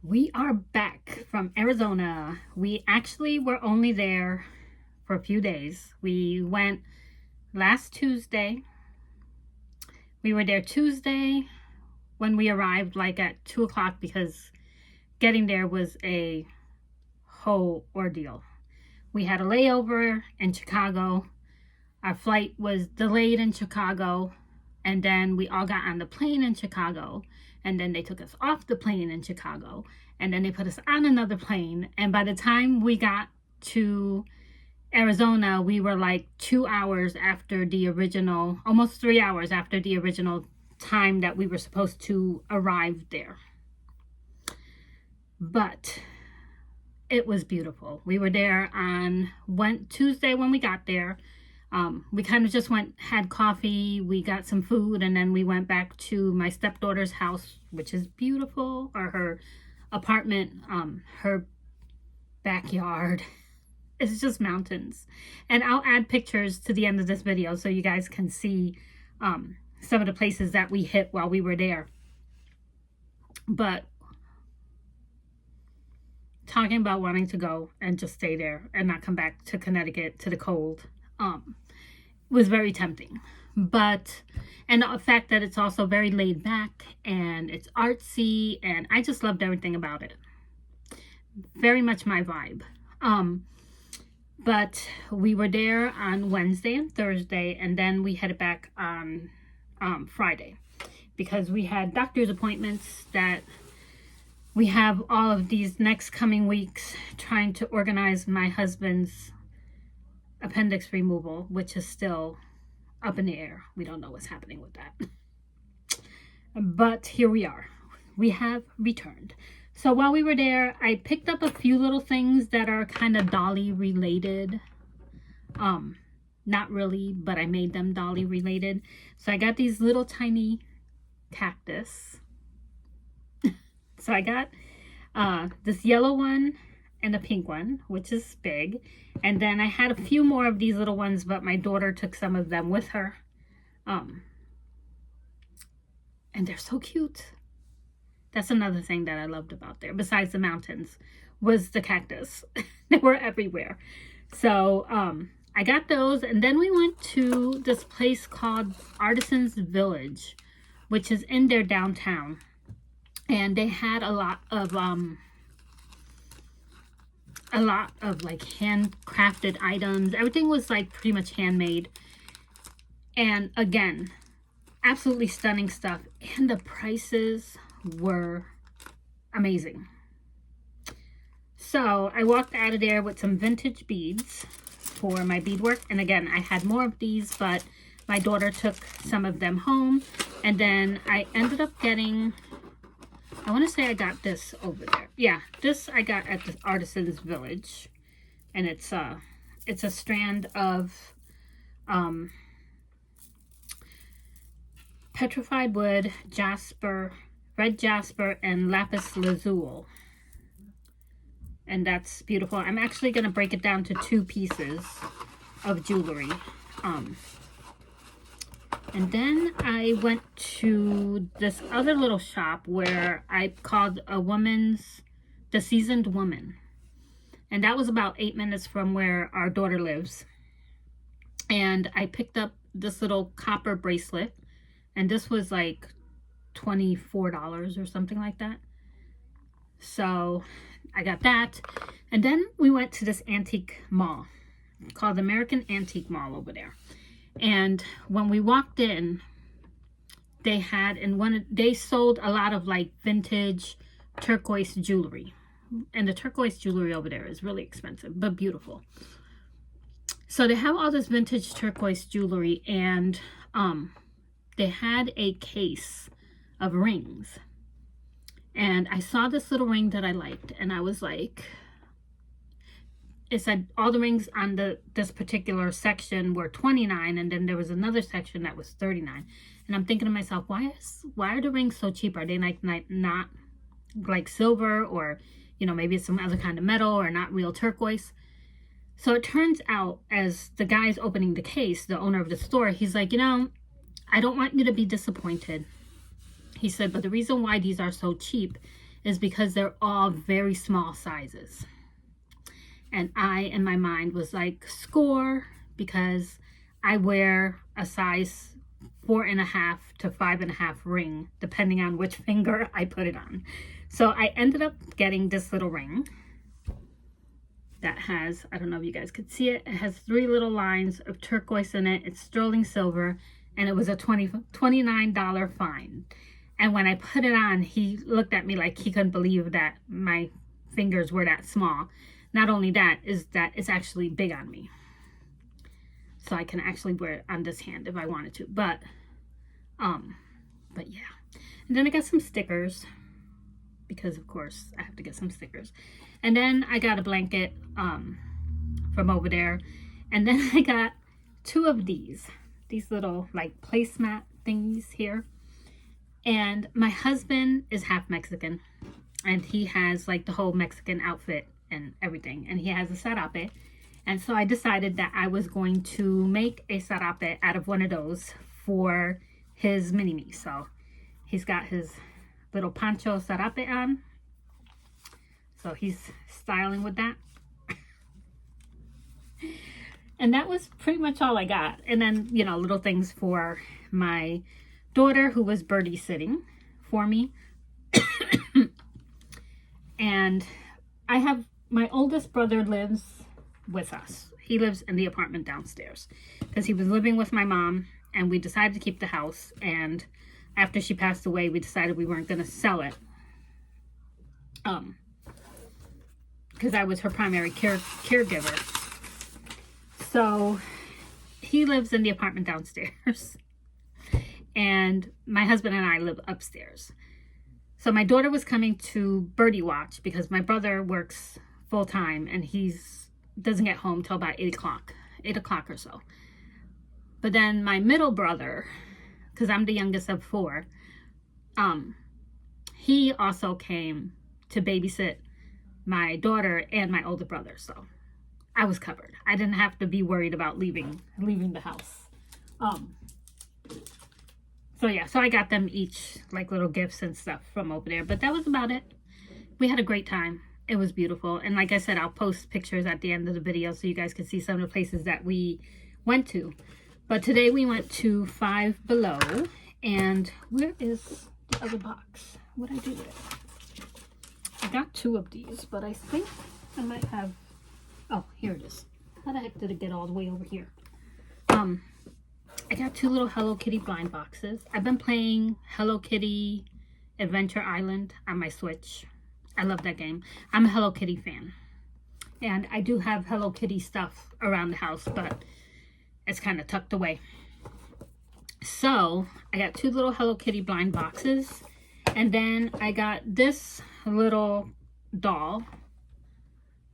We are back from Arizona. We actually were only there for a few days. We went last Tuesday. We were there Tuesday when we arrived like at 2 o'clock because getting there was a whole ordeal. We had a layover in Chicago. Our flight was delayed in Chicago, and then we all got on the plane in Chicago, and then they took us off the plane in Chicago, and then they put us on another plane, and by the time we got to Arizona, we were like 2 hours after the original, almost 3 hours after the original time that we were supposed to arrive there. But it was beautiful. We were there on Tuesday when we got there. We kind of just had coffee, we got some food, and then we went back to my stepdaughter's house, which is beautiful, or her apartment, her backyard. It's just mountains. And I'll add pictures to the end of this video so you guys can see some of the places that we hit while we were there. But talking about wanting to go and just stay there and not come back to Connecticut to the cold was very tempting. But, and the fact that it's also very laid back and it's artsy, and I just loved everything about it. Very much my vibe. But we were there on Wednesday and Thursday, and then we headed back on Friday because we had doctor's appointments that we have all of these next coming weeks trying to organize my husband's appendix removal, which is still up in the air. We don't know what's happening with that. But here we are. We have returned. So while we were there, I picked up a few little things that are kind of Dolly related. Not really, but I made them Dolly related. So I got these little tiny cactus. So I got this yellow one and a pink one, which is big. And then I had a few more of these little ones, but my daughter took some of them with her. And they're so cute. That's another thing that I loved about there, besides the mountains, was the cactus. They were everywhere. So I got those, and then we went to this place called Artisans Village, which is in their downtown. And they had a lot of like handcrafted items. Everything was like pretty much handmade. And again, absolutely stunning stuff. And the prices were amazing. So I walked out of there with some vintage beads for my beadwork. And again, I had more of these, but my daughter took some of them home. And then I ended up getting, I want to say I got this over there. Yeah, this I got at the Artisans Village. And it's a strand of petrified wood, jasper, red jasper, and lapis lazuli. And that's beautiful. I'm actually going to break it down to 2 pieces of jewelry. And then I went to this other little shop where I called the Seasoned Woman. And that was about 8 minutes from where our daughter lives. And I picked up this little copper bracelet. And this was like $24 or something like that. So I got that. And then we went to this antique mall called American Antique Mall over there. And when we walked in, they had they sold a lot of like vintage turquoise jewelry. And the turquoise jewelry over there is really expensive, but beautiful. So they have all this vintage turquoise jewelry, and they had a case of rings. And I saw this little ring that I liked, and I was like, it said all the rings on this particular section were $29, and then there was another section that was $39. And I'm thinking to myself, why are the rings so cheap? Are they like not like silver, or maybe it's some other kind of metal, or not real turquoise? So it turns out, as the guy's opening the case, the owner of the store, he's like, I don't want you to be disappointed. He said, but the reason why these are so cheap is because they're all very small sizes. And I, in my mind, was like, score, because I wear a size 4.5 to 5.5 ring, depending on which finger I put it on. So I ended up getting this little ring that has, I don't know if you guys could see it, it has 3 little lines of turquoise in it. It's sterling silver, and it was a $29 fine. And when I put it on, he looked at me like he couldn't believe that my fingers were that small. Not only that, is that it's actually big on me. So I can actually wear it on this hand if I wanted to. But yeah. And then I got some stickers, because of course I have to get some stickers. And then I got a blanket from over there. And then I got 2 of these little like placemat thingies here. And my husband is half Mexican, and he has like the whole Mexican outfit and everything, and he has a sarape. And so I decided that I was going to make a sarape out of one of those for his mini-me. So he's got his little poncho sarape on, so he's styling with that. And that was pretty much all I got. And then, you know, little things for my daughter, who was birdie sitting for me. And I have, my oldest brother lives with us. He lives in the apartment downstairs because he was living with my mom, and we decided to keep the house. And after she passed away, we decided we weren't going to sell it, because I was her primary caregiver. So he lives in the apartment downstairs, and my husband and I live upstairs. So my daughter was coming to birdie watch because my brother works full time, and doesn't get home till about 8 o'clock or so. But then my middle brother, because I'm the youngest of 4, he also came to babysit my daughter and my older brother. So I was covered. I didn't have to be worried about leaving the house. So yeah, so I got them each like little gifts and stuff from over there. But that was about it. We had a great time. It was beautiful. And like I said, I'll post pictures at the end of the video so you guys can see some of the places that we went to. But today we went to Five Below. And where is the other box? What'd I do with it? I got 2 of these, but I think I might have... Oh, here it is. How the heck did it get all the way over here? I got 2 little Hello Kitty blind boxes. I've been playing Hello Kitty Adventure Island on my Switch. I love that game. I'm a Hello Kitty fan. And I do have Hello Kitty stuff around the house, but it's kind of tucked away. So I got 2 little Hello Kitty blind boxes. And then I got this little doll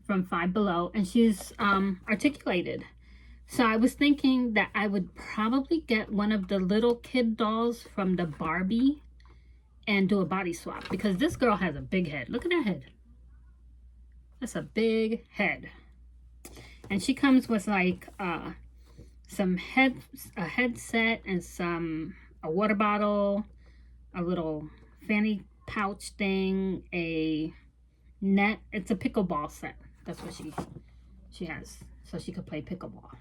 from Five Below, and she's articulated. So I was thinking that I would probably get one of the little kid dolls from the Barbie and do a body swap, because this girl has a big head. Look at that head. That's a big head. And she comes with like a headset and a water bottle, a little fanny pouch thing, a net. It's a pickleball set. That's what she has, so she could play pickleball.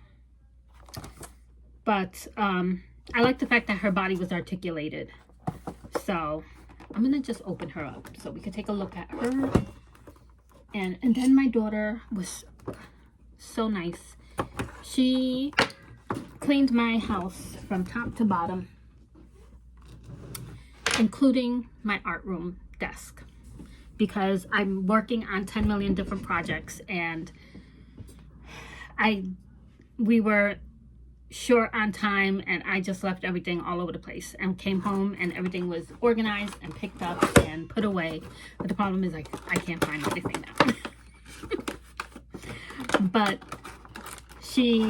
But I like the fact that her body was articulated. So I'm gonna just open her up so we can take a look at her. And then my daughter was so nice. She cleaned my house from top to bottom, including my art room desk, because I'm working on 10 million different projects, and we were short on time, and I just left everything all over the place and came home and everything was organized and picked up and put away. But the problem is, like, I can't find everything now. But she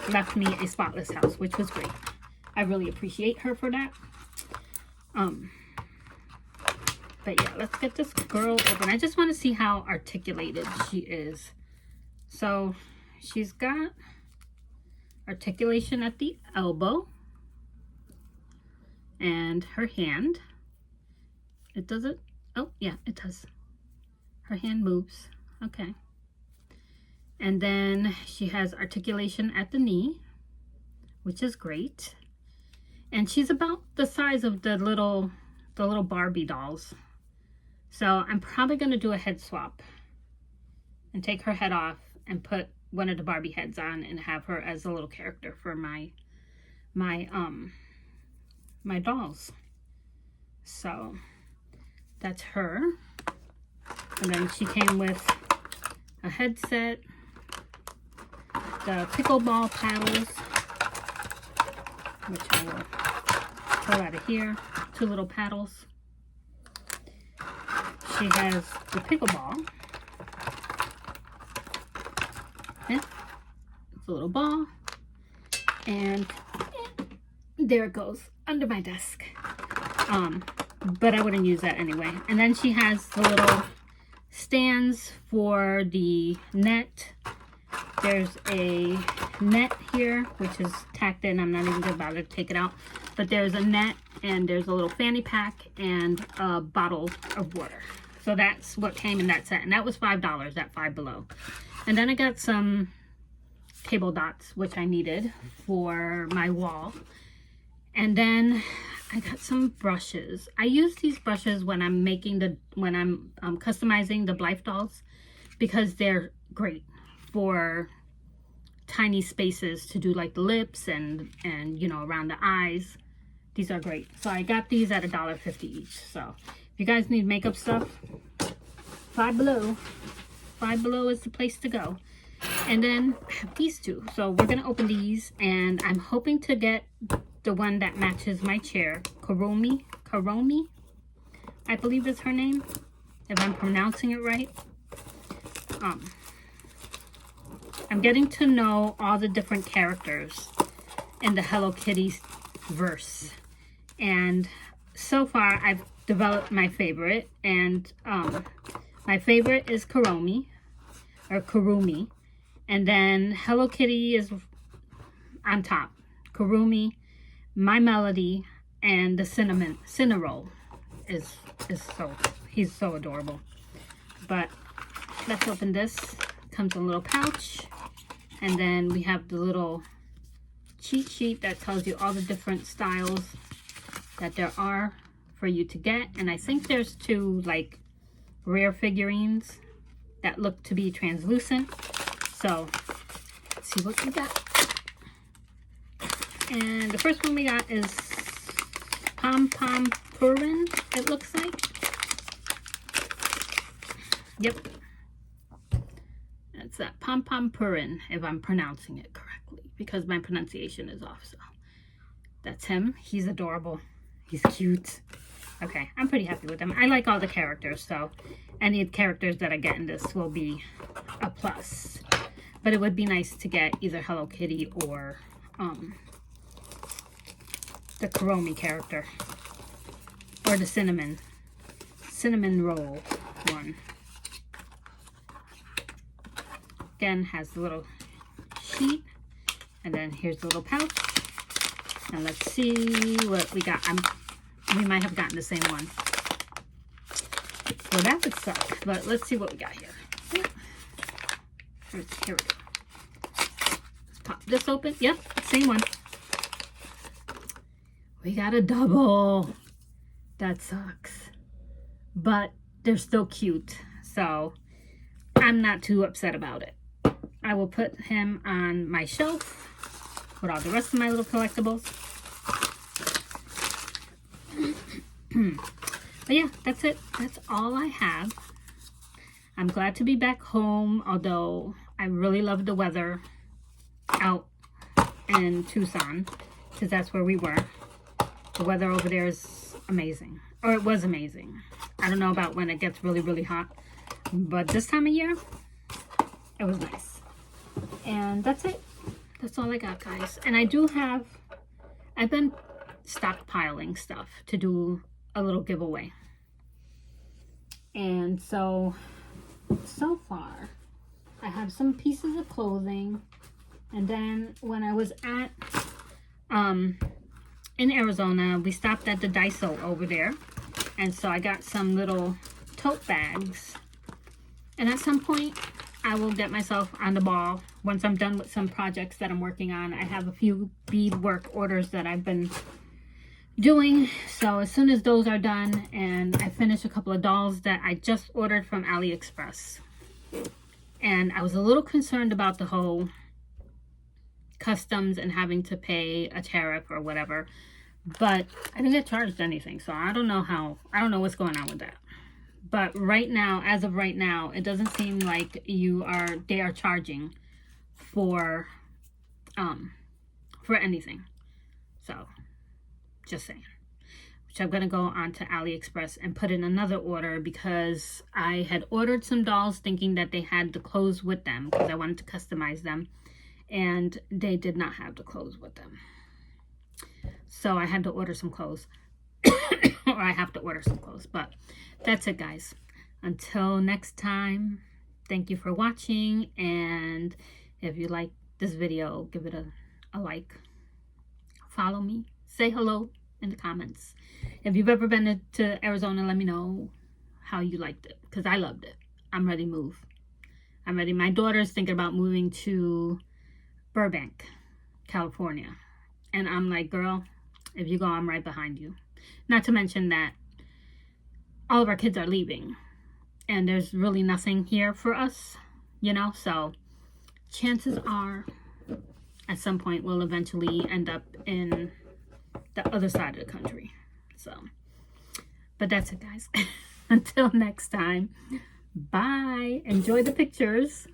left me a spotless house, which was great. I really appreciate her for that. But yeah, let's get this girl open. I just want to see how articulated she is. So she's got articulation at the elbow, and her hand, it doesn't, oh yeah, it does. Her hand moves. Okay. And then she has articulation at the knee, which is great. And she's about the size of the little Barbie dolls. So I'm probably going to do a head swap and take her head off and put one of the Barbie heads on and have her as a little character for my dolls. So that's her. And then she came with a headset, the pickleball paddles, which I will pull out of here, 2 little paddles. She has the pickleball. Yeah, it's a little ball. And there it goes under my desk. But I wouldn't use that anyway. And then she has the little stands for the net. There's a net here, which is tacked in. I'm not even gonna bother to take it out. But there's a net, and there's a little fanny pack and a bottle of water. So that's what came in that set. And that was $5 at Five Below. And then I got some table dots, which I needed for my wall. And then I got some brushes. I use these brushes when I'm customizing the Blythe dolls, because they're great for tiny spaces to do like the lips and you know, around the eyes. These are great. So I got these at $1.50 each. So if you guys need makeup stuff, Five Below is the place to go. And then I have these two. So we're gonna open these, and I'm hoping to get the one that matches my chair. Karomi, I believe is her name, if I'm pronouncing it right. I'm getting to know all the different characters in the Hello Kitty verse, and so far I've developed my favorite, and my favorite is Karumi, and then Hello Kitty is on top. Karumi, My Melody, and the Cinnarol is he's so adorable. But let's open this. Comes in a little pouch, and then we have the little cheat sheet that tells you all the different styles that there are for you to get. And I think there's 2 like rare figurines that look to be translucent. So let's see what we got. And the first one we got is Pom Pom Purin, it looks like. Yep. That's that Pom Pom Purin, if I'm pronouncing it correctly, because my pronunciation is off. So that's him. He's adorable. He's cute. Okay, I'm pretty happy with him. I like all the characters, so any characters that I get in this will be a plus. But it would be nice to get either Hello Kitty or the Karomi character, or the cinnamon roll one. Again, has the little sheet, and then here's the little pouch. And let's see what we got. We might have gotten the same one, so that would suck. But let's see what we got here. Here we go. Let's pop this open. Yep, same one. We got a double. That sucks. But they're still cute, so I'm not too upset about it. I will put him on my shelf with all the rest of my little collectibles. But yeah, that's it. That's all I have. I'm glad to be back home, although I really love the weather out in Tucson, because that's where we were. The weather over there is amazing, or it was amazing. I don't know about when it gets really, really hot, but this time of year, it was nice. And that's it. That's all I got, guys. And I've been stockpiling stuff to do a little giveaway. And so far, I have some pieces of clothing. And then when I was at, in Arizona, we stopped at the Daiso over there. And so I got some little tote bags And at some point, I will get myself on the ball once I'm done with some projects that I'm working on. I have a few beadwork orders that I've been doing. So as soon as those are done, and I finish a couple of dolls that I just ordered from AliExpress. And I was a little concerned about the whole customs and having to pay a tariff or whatever. But I didn't get charged anything. So I don't know what's going on with that. But right now, as of right now, it doesn't seem like they are charging for anything. So, just saying. Which I'm going to go on to AliExpress and put in another order because I had ordered some dolls thinking that they had the clothes with them because I wanted to customize them. And they did not have the clothes with them. So I had to order some clothes. Or I have to order some clothes. But that's it, guys. Until next time, thank you for watching. And if you like this video, give it a like. Follow me. Say hello in the comments. If you've ever been to Arizona, let me know how you liked it. Because I loved it. I'm ready to move. I'm ready. My daughter's thinking about moving to Burbank, California. And I'm like, girl, if you go, I'm right behind you. Not to mention that all of our kids are leaving. And there's really nothing here for us, you know. So chances are at some point we'll eventually end up in the other side of the country. So, but that's it, guys. Until next time, bye. Enjoy the pictures.